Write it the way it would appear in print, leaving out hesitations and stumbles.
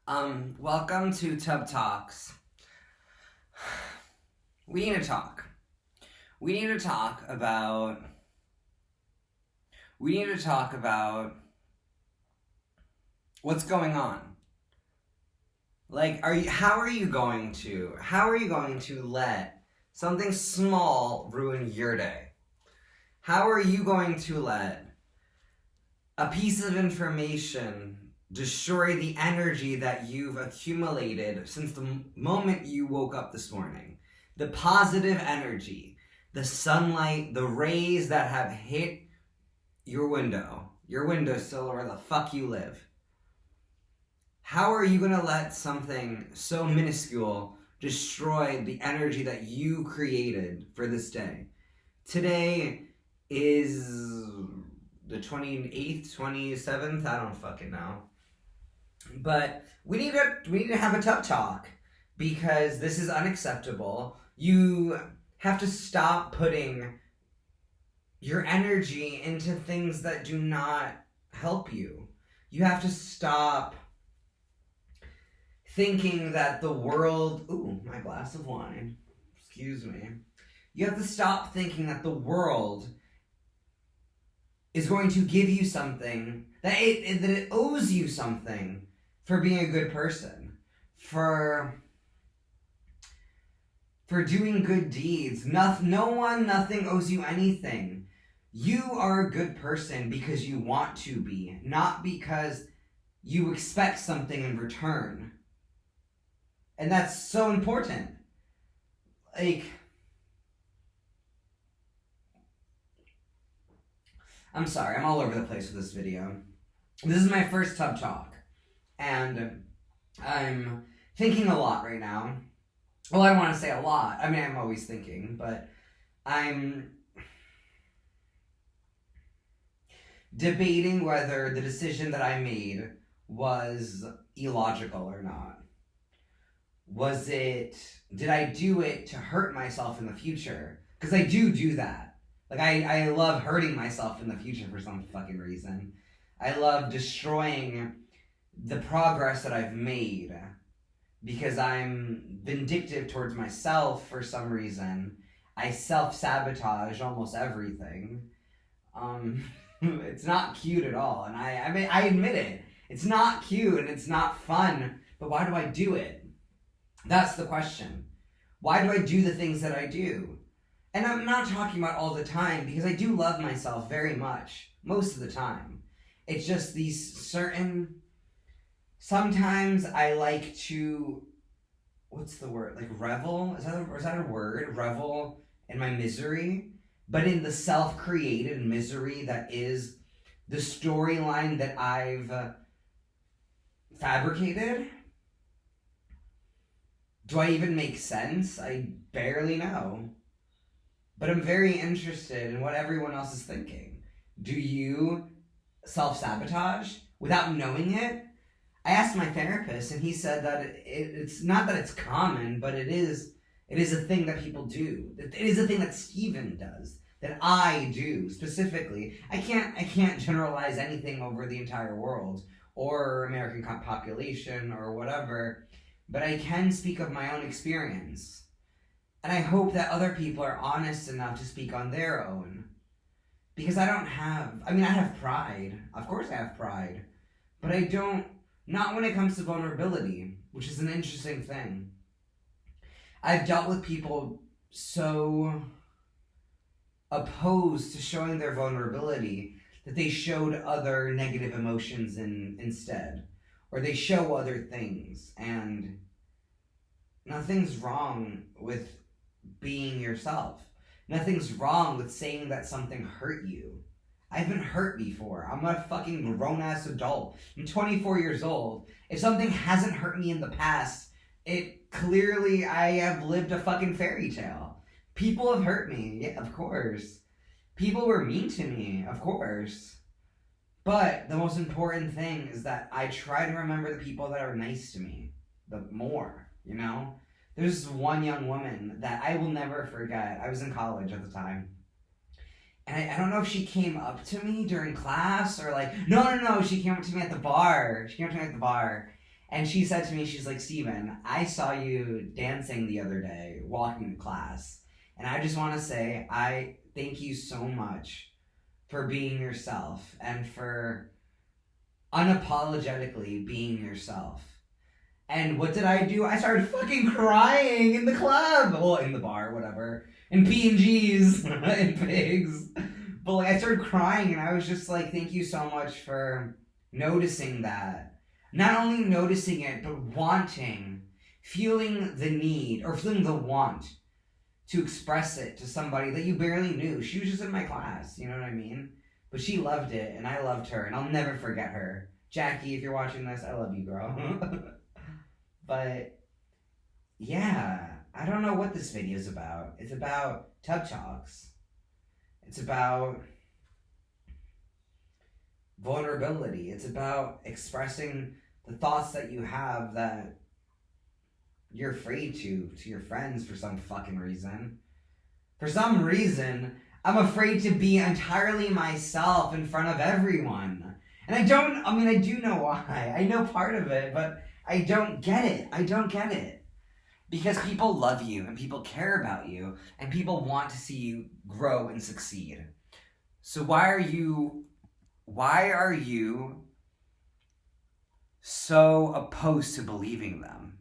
Welcome to Tub Talks. We need to talk. We need to talk about what's going on. Like, how are you going to let something small ruin your day? How are you going to let a piece of information destroy the energy that you've accumulated since the moment you woke up this morning? The positive energy, the sunlight, the rays that have hit your windowsill, or where the fuck you live. How are you going to let something so minuscule destroy the energy that you created for this day? Today is the 28th, 27th, I don't fucking know. But we need to have a tough talk, because this is unacceptable. You have to stop putting your energy into things that do not help you. You have to stop thinking that the world... Ooh, my glass of wine. Excuse me. You have to stop thinking that the world is going to give you something, that it owes you something for being a good person, for doing good deeds. Nothing owes you anything. You are a good person because you want to be, not because you expect something in return. And that's so important. Like, I'm sorry, I'm all over the place with this video. This is my first tub talk, and I'm thinking a lot right now. Well, I don't want to say a lot. I mean, I'm always thinking, but I'm debating whether the decision that I made was illogical or not. Did I do it to hurt myself in the future? Because I do that. Like, I love hurting myself in the future for some fucking reason. I love destroying the progress that I've made because I'm vindictive towards myself for some reason. I self-sabotage almost everything. It's not cute at all, and I admit it. It's not cute and it's not fun, but why do I do it? That's the question. Why do I do the things that I do? And I'm not talking about all the time, because I do love myself very much, most of the time. It's just these certain... Sometimes I like to... What's the word? Like revel? Is that a word? Revel in my misery? But in the self-created misery that is the storyline that I've fabricated? Do I even make sense? I barely know. But I'm very interested in what everyone else is thinking. Do you self-sabotage without knowing it? I asked my therapist, and he said that it's not that it's common, but it is a thing that people do. It is a thing that Steven does, that I do specifically. I can't generalize anything over the entire world or American population or whatever, but I can speak of my own experience. And I hope that other people are honest enough to speak on their own. Because I have pride. Of course I have pride. But I don't, not when it comes to vulnerability, which is an interesting thing. I've dealt with people so opposed to showing their vulnerability that they showed other negative emotions instead. Or they show other things. And nothing's wrong with being yourself. Nothing's wrong with saying that something hurt you. I've been hurt before. I'm a fucking grown-ass adult. I'm 24 years old. If something hasn't hurt me in the past, I have lived a fucking fairy tale. People have hurt me. Yeah, of course. People were mean to me. Of course. But the most important thing is that I try to remember the people that are nice to me. The more, you know? There's one young woman that I will never forget. I was in college at the time. And I don't know if she came up to me during class or like... No, she came up to me at the bar. And she said to me, she's like, Steven, I saw you dancing the other day, walking to class. And I just want to say, I thank you so much for being yourself and for unapologetically being yourself. And what did I do? I started fucking crying in the club. Well, in the bar, whatever. In P&Gs, in Pigs. But like, I started crying and I was just like, thank you so much for noticing that. Not only noticing it, but wanting, feeling the need, or feeling the want to express it to somebody that you barely knew. She was just in my class, you know what I mean? But she loved it, and I loved her, and I'll never forget her. Jackie, if you're watching this, I love you, girl. But, yeah, I don't know what this video is about. It's about tub talks. It's about vulnerability. It's about expressing the thoughts that you have that you're afraid to your friends for some fucking reason. For some reason, I'm afraid to be entirely myself in front of everyone. And I do know why. I know part of it, but I don't get it. I don't get it. Because people love you and people care about you and people want to see you grow and succeed. So why are you so opposed to believing them?